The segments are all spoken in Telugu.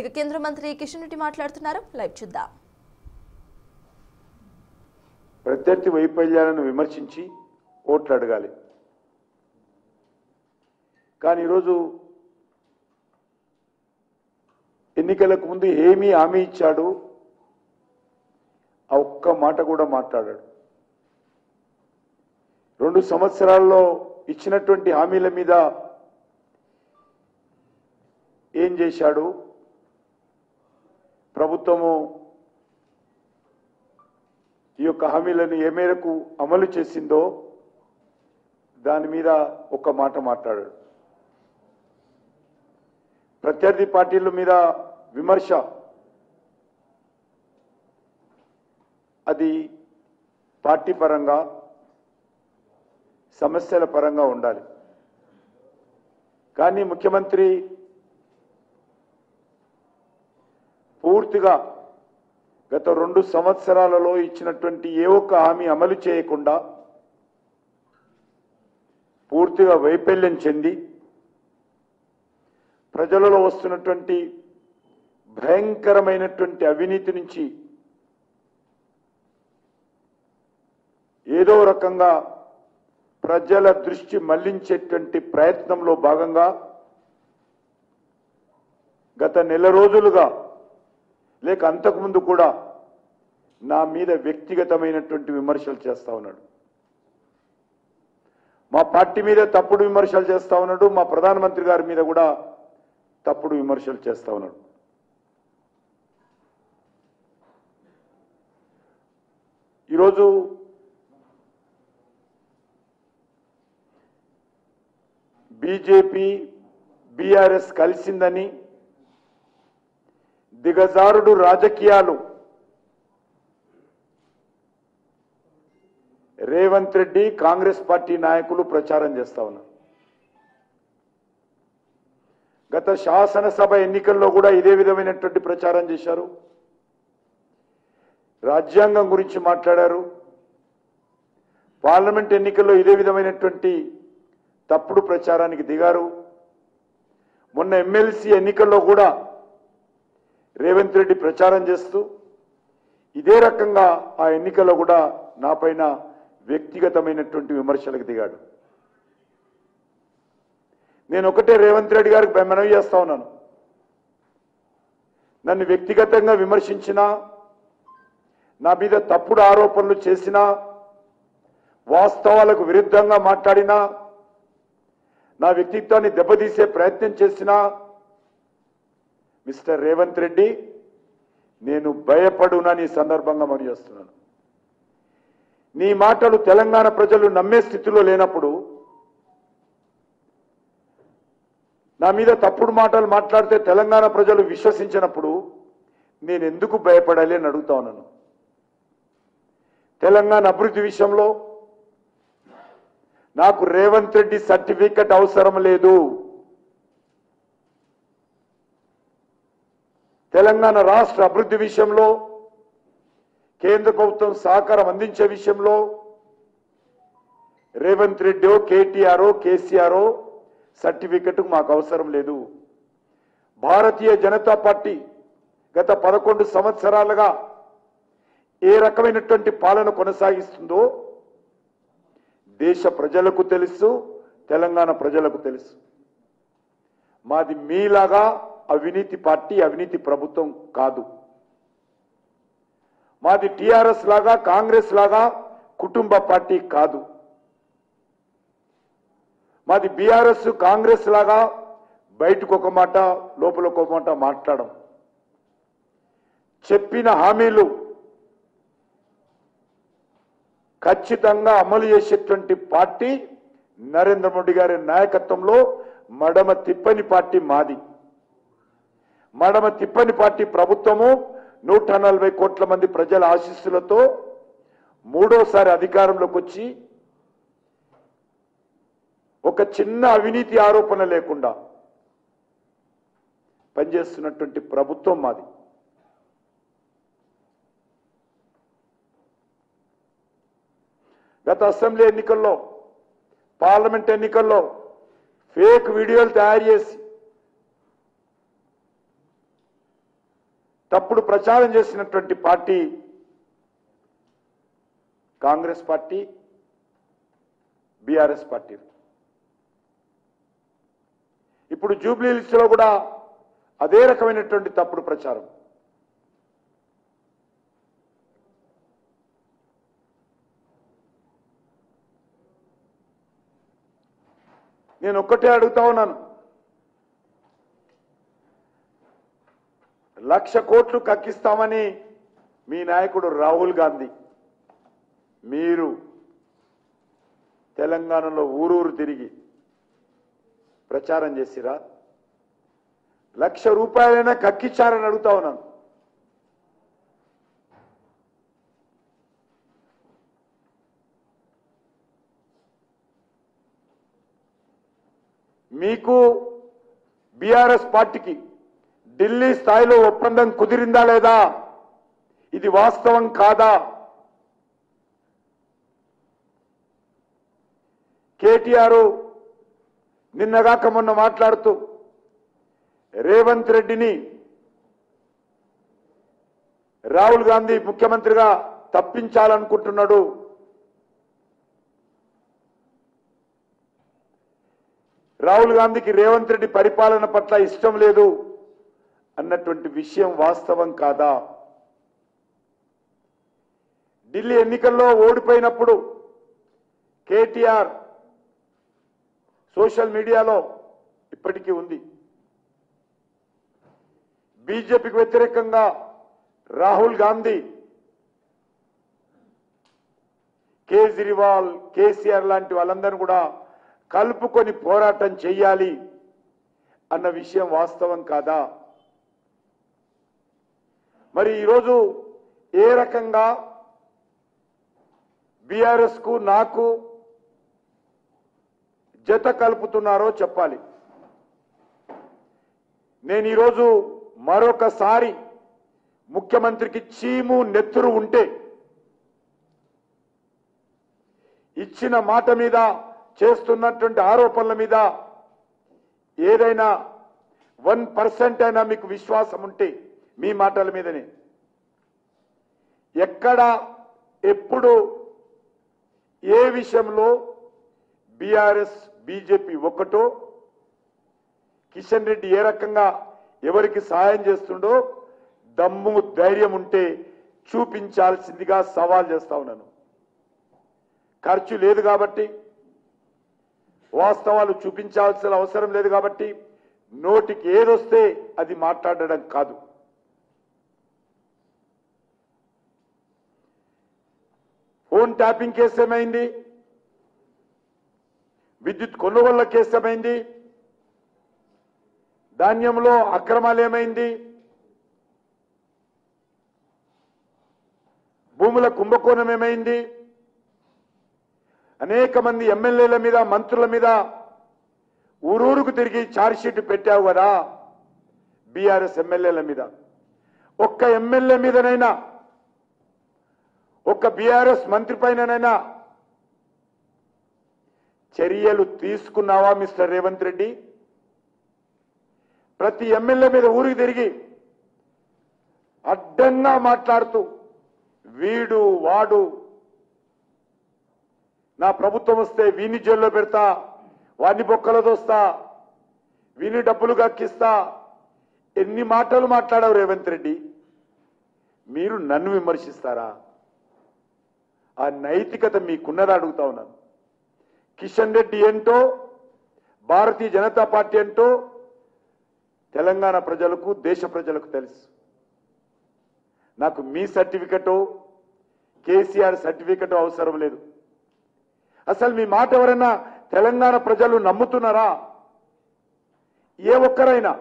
ఇక కేంద్ర మంత్రి కిషన్ రెడ్డి మాట్లాడుతున్నారు. లైవ్ చూద్దాం. ప్రత్యర్థి వైఫల్యాలను విమర్శించి ఓట్లు అడగాలి. కానీ ఈరోజు ఎన్నికలకు ముందు ఏమీ హామీ ఇచ్చాడు, ఆ ఒక్క మాట కూడా మాట్లాడాడు. 2 సంవత్సరాల్లో ఇచ్చినటువంటి హామీల మీద ఏం చేశాడు, ప్రభుత్వము ఈ యొక్క హామీలను ఏ మేరకు అమలు చేసిందో దాని మీద ఒక మాట మాట్లాడాడు. ప్రత్యర్థి పార్టీల మీద విమర్శ అది పార్టీ పరంగా సమస్యల పరంగా ఉండాలి. కానీ ముఖ్యమంత్రి పూర్తిగా గత 2 సంవత్సరాలలో ఇచ్చినటువంటి ఏ ఒక్క హామీ అమలు చేయకుండా పూర్తిగా వైఫల్యం చెంది ప్రజలలో వస్తున్నటువంటి భయంకరమైనటువంటి అవినీతి నుంచి ఏదో రకంగా ప్రజల దృష్టి మళ్లించేటువంటి ప్రయత్నంలో భాగంగా గత నెల రోజులుగా లేక అంతకుముందు కూడా నా మీద వ్యక్తిగతమైనటువంటి విమర్శలు చేస్తా ఉన్నాడు. మా పార్టీ మీద తప్పుడు విమర్శలు చేస్తా ఉన్నాడు. మా ప్రధానమంత్రి గారి మీద కూడా తప్పుడు విమర్శలు చేస్తా ఉన్నాడు. ఈరోజు బీజేపీ బీఆర్ఎస్ కలిసిందని దిగజారుడు రాజకీయాలు రేవంత్ రెడ్డి కాంగ్రెస్ పార్టీ నాయకులు ప్రచారం చేస్తా ఉన్నారు. గత శాసనసభ ఎన్నికల్లో కూడా ఇదే విధమైనటువంటి ప్రచారం చేశారు. రాజ్యాంగం గురించి మాట్లాడారు. పార్లమెంట్ ఎన్నికల్లో ఇదే విధమైనటువంటి తప్పుడు ప్రచారానికి దిగారు. మొన్న ఎమ్మెల్సీ ఎన్నికల్లో కూడా రేవంత్ రెడ్డి ప్రచారం చేస్తూ ఇదే రకంగా ఆ ఎన్నికల్లో కూడా నాపైన వ్యక్తిగతమైనటువంటి విమర్శలకు దిగాడు. నేను ఒకటే రేవంత్ రెడ్డి గారికి మనవి చేస్తా ఉన్నాను. నన్ను వ్యక్తిగతంగా విమర్శించినా, నా మీద తప్పుడు ఆరోపణలు చేసినా, వాస్తవాలకు విరుద్ధంగా మాట్లాడినా, నా వ్యక్తిత్వాన్ని దెబ్బతీసే ప్రయత్నం చేసినా మిస్టర్ రేవంత్ రెడ్డి నేను భయపడునని సందర్భంగా మనవి చేస్తున్నాను. నీ మాటలు తెలంగాణ ప్రజలు నమ్మే స్థితిలో లేనప్పుడు, నా మీద తప్పుడు మాటలు మాట్లాడితే తెలంగాణ ప్రజలు విశ్వసించినప్పుడు నేను ఎందుకు భయపడాలి అని అడుగుతా ఉన్నాను. తెలంగాణ అభివృద్ధి విషయంలో నాకు రేవంత్ రెడ్డి సర్టిఫికెట్ అవసరం లేదు. తెలంగాణ రాష్ట్ర అభివృద్ధి విషయంలో కేంద్ర ప్రభుత్వం సహకారం అందించే విషయంలో రేవంత్ రెడ్డి కేటీఆర్ కేసీఆర్ సర్టిఫికెట్ మాకు అవసరం లేదు. భారతీయ జనతా పార్టీ గత 11 సంవత్సరాలుగా ఏ రకమైనటువంటి పాలన కొనసాగిస్తుందో దేశ ప్రజలకు తెలుసు, తెలంగాణ ప్రజలకు తెలుసు. మాది మీలాగా అవినీతి పార్టీ, అవినీతి ప్రభుత్వం కాదు. మాది టీఆర్ఎస్ లాగా, కాంగ్రెస్ లాగా కుటుంబ పార్టీ కాదు. మాది బీఆర్ఎస్ కాంగ్రెస్ లాగా బయటకు ఒక మాట లోపల ఒక మాట మాట్లాడడం. చెప్పిన హామీలు ఖచ్చితంగా అమలు చేసేటువంటి పార్టీ నరేంద్ర మోడీ గారి నాయకత్వంలో మడమ తిప్పని పార్టీ మాది. మడమ తిప్పని పార్టీ ప్రభుత్వము 140 కోట్ల మంది ప్రజల ఆశీస్సులతో 3వ అధికారంలోకి వచ్చి ఒక చిన్న అవినీతి ఆరోపణ లేకుండా పనిచేస్తున్నటువంటి ప్రభుత్వం మాది. గత అసెంబ్లీ ఎన్నికల్లో, పార్లమెంట్ ఎన్నికల్లో ఫేక్ వీడియోలు తయారు చేసి తప్పుడు ప్రచారం చేసినటువంటి party Congress party, BRS party. ఇప్పుడు జూబ్లీ హిల్స్ లో కూడా అదే రకమైనటువంటి తప్పుడు ప్రచారం. నేను ఒక్కటే అడుగుతా ఉన్నాను, 1,00,000 కోట్లు కక్కిస్తామని మీ నాయకుడు రాహుల్ గాంధీ మీరు తెలంగాణలో ఊరూరు తిరిగి ప్రచారం చేసిరా? 1,00,000 రూపాయలైనా కక్కిచ్చారని అడుగుతా ఉన్నాను. మీకు బీఆర్ఎస్ పార్టీకి ఢిల్లీ స్థాయిలో ఒప్పందం కుదిరిందా లేదా? ఇది వాస్తవం కాదా? కేటీఆర్ నిన్నగాక మొన్న మాట్లాడుతూ రేవంత్ రెడ్డిని రాహుల్ గాంధీ ముఖ్యమంత్రిగా తప్పించాలనుకుంటున్నాడు, రాహుల్ గాంధీకి రేవంత్ రెడ్డి పరిపాలన పట్ల ఇష్టం లేదు అన్నటువంటి విషయం వాస్తవం కాదా? ఢిల్లీ ఎన్నికల్లో ఓడిపోయినప్పుడు కేటీఆర్ సోషల్ మీడియాలో ఇప్పటికీ ఉంది, బీజేపీకి వ్యతిరేకంగా రాహుల్ గాంధీ కేజ్రీవాల్, కేసీఆర్ లాంటి వాళ్ళందరూ కూడా కలుపుకొని పోరాటం చెయ్యాలి అన్న విషయం వాస్తవం కాదా? మరి ఈరోజు ఏ రకంగా బీఆర్ఎస్ కు నాకు జత కలుపుతున్నారో చెప్పాలి. నేను ఈరోజు మరొకసారి ముఖ్యమంత్రికి చీము నెత్తురు ఉంటే ఇచ్చిన మాట మీద, చేస్తున్నటువంటి ఆరోపణల మీద ఏదైనా 1% అయినా మీకు విశ్వాసం ఉంటే మీ మాటల మీదనే, ఎక్కడ ఎప్పుడు ఏ విషయంలో బీఆర్ఎస్ బీజేపీ ఒక్కటో, కిషన్ రెడ్డి ఏ రకంగా ఎవరికి సహాయం చేస్తుండో దమ్ము ధైర్యం ఉంటే చూపించాల్సిందిగా సవాల్ చేస్తా ఉన్నాను. ఖర్చు లేదు కాబట్టి, వాస్తవాలు చూపించాల్సిన అవసరం లేదు కాబట్టి నోటికి ఏదొస్తే అది మాట్లాడడం కాదు. ఫోన్ ట్యాపింగ్ కేసు ఏమైంది? విద్యుత్ కొనుగోళ్ల కేసు ఏమైంది? ధాన్యంలో అక్రమాలు ఏమైంది? భూముల కుంభకోణం ఏమైంది? అనేక మంది ఎమ్మెల్యేల మీద, మంత్రుల మీద ఊరూరుకు తిరిగి ఛార్జ్షీట్ పెట్టావు కదా బీఆర్ఎస్ ఎమ్మెల్యేల మీద. ఒక్క ఎమ్మెల్యే మీదనైనా, ఒక్క బీఆర్ఎస్ మంత్రి పైననైనా చర్యలు తీసుకున్నావా మిస్టర్ రేవంత్ రెడ్డి? ప్రతి ఎమ్మెల్యే మీద ఊరికి తిరిగి అడ్డంగా మాట్లాడుతూ వీడు వాడు, నా ప్రభుత్వం వస్తే వీని జైల్లో పెడతా, వాడిని బొక్కలో దోస్తా, వీని డబ్బులు గక్కిస్తా, ఎన్ని మాటలు మాట్లాడావు రేవంత్ రెడ్డి? మీరు నన్ను విమర్శిస్తారా? ఆ నైతికత మీకున్నదా అడుగుతా ఉన్నాను. కిషన్ రెడ్డి ఏంటో, భారతీయ జనతా పార్టీ ఏంటో తెలంగాణ ప్రజలకు, దేశ ప్రజలకు తెలుసు. నాకు మీ సర్టిఫికెటో, కేసీఆర్ సర్టిఫికెటో అవసరం లేదు. అసలు మీ మాట ఎవరైనా తెలంగాణ ప్రజలు నమ్ముతున్నారా? ఏ ఒక్కరైనా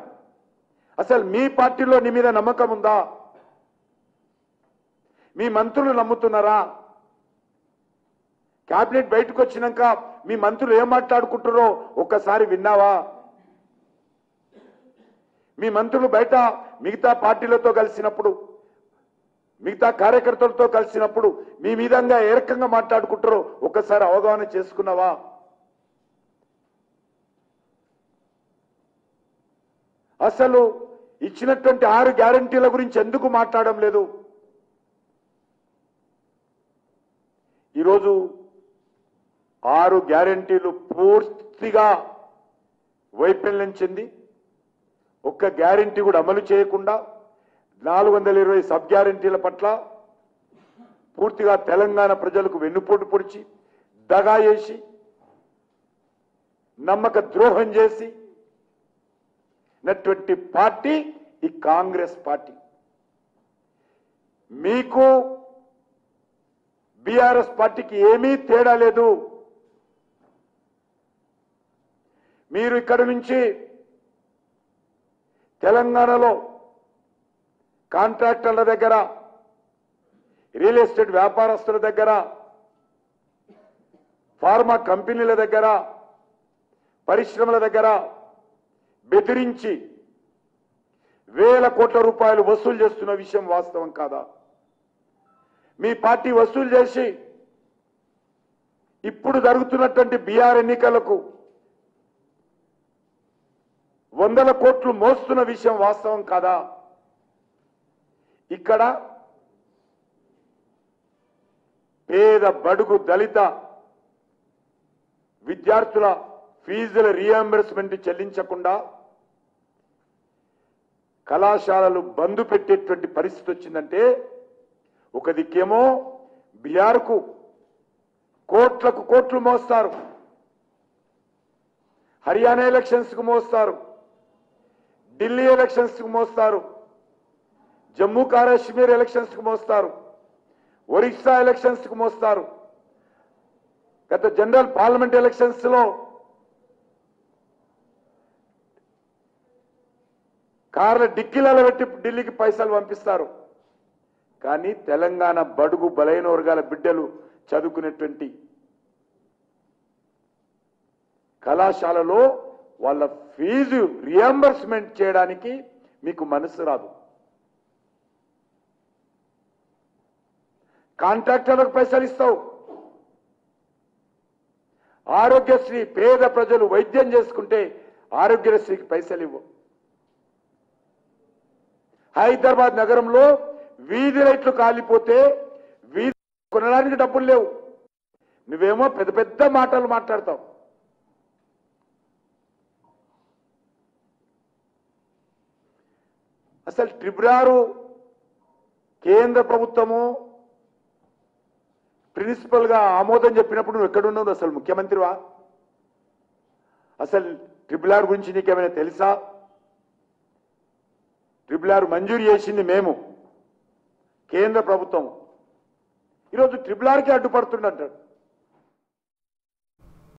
అసలు మీ పార్టీలో నీ మీద నమ్మకం ఉందా? మీ మంత్రులు నమ్ముతున్నారా? కేబినెట్ బయటకు వచ్చినాక మీ మంత్రులు ఏం మాట్లాడుకుంటారో ఒక్కసారి విన్నావా? మీ మంత్రులు బయట మిగతా పార్టీలతో కలిసినప్పుడు, మిగతా కార్యకర్తలతో కలిసినప్పుడు మీ మీదంగా ఏ రకంగా మాట్లాడుకుంటారో ఒక్కసారి అవగాహన చేసుకున్నావా? అసలు ఇచ్చినటువంటి 6 గ్యారంటీల గురించి ఎందుకు మాట్లాడడం లేదు? ఈరోజు 6 గ్యారంటీలు పూర్తిగా వైఫల్యం చెంది ఒక్క గ్యారంటీ కూడా అమలు చేయకుండా 420 సబ్ గ్యారంటీల పట్ల పూర్తిగా తెలంగాణ ప్రజలకు వెన్నుపోటు పొడిచి దగా చేసి నమ్మక ద్రోహం చేసి నటువంటి పార్టీ ఈ కాంగ్రెస్ పార్టీ. మీకు బీఆర్ఎస్ పార్టీకి ఏమీ తేడా లేదు. మీరు ఇక్కడి నుంచి తెలంగాణలో కాంట్రాక్టర్ల దగ్గర, రియల్ ఎస్టేట్ వ్యాపారస్తుల దగ్గర, ఫార్మా కంపెనీల దగ్గర, పరిశ్రమల దగ్గర బెదిరించి వేల కోట్ల రూపాయలు వసూలు చేస్తున్న విషయం వాస్తవం కాదా? మీ పార్టీ వసూలు చేసి ఇప్పుడు జరుగుతున్నటువంటి బీఆర్ ఎన్నికలకు వందల కోట్లు మోస్తున్న విషయం వాస్తవం కాదా? ఇక్కడ పేద బడుగు దళిత విద్యార్థుల ఫీజుల రీఎంబర్స్మెంట్ చెల్లించకుండా కళాశాలలు బంద్ పెట్టేటువంటి పరిస్థితి వచ్చిందంటే, ఒక దిక్కేమో బీఆర్కు కోట్లకు కోట్లు మోస్తారు, హర్యానా ఎలక్షన్స్ కు మోస్తారు, ఢిల్లీ ఎలక్షన్స్ కు మోస్తారు, జమ్మూ కాశ్మీర్ ఎలక్షన్స్ కు మోస్తారు, ఒరిస్సా ఎలక్షన్స్ కు మోస్తారు. గత జనరల్ పార్లమెంట్ ఎలక్షన్స్ లో కార్ల డిక్కీలలో పెట్టి ఢిల్లీకి పైసలు పంపిస్తారు. కానీ తెలంగాణ బడుగు బలైన వర్గాల బిడ్డలు చదువుకునేటువంటి కళాశాలలో వాళ్ళ ఫీజు రియంబర్స్మెంట్ చేయడానికి మీకు మనసు రాదు. కాంట్రాక్టర్లకు పైసలు ఇస్తావు, ఆరోగ్యశ్రీ పేద ప్రజలు వైద్యం చేసుకుంటే ఆరోగ్యశ్రీకి పైసలు ఇవ్వు. హైదరాబాద్ నగరంలో వీధి లైట్లు కాలిపోతే వీధి కొనడానికి డబ్బులు లేవు, నువ్వేమో పెద్ద పెద్ద మాటలు మాట్లాడతావు. అసలు ట్రిబ్యునల్ కేంద్ర ప్రభుత్వము ప్రిన్సిపల్ గా ఆమోదం చెప్పినప్పుడు నువ్వు ఎక్కడున్నావు? అసలు ముఖ్యమంత్రివా? అసలు ట్రిబ్యునల్ గురించి నీకేమైనా తెలుసా? ట్రిబ్యునల్ మంజూరు చేసింది మేము, కేంద్ర ప్రభుత్వం. ఈరోజు ట్రిబ్యునల్కి అడ్డుపడుతుందంటాడు.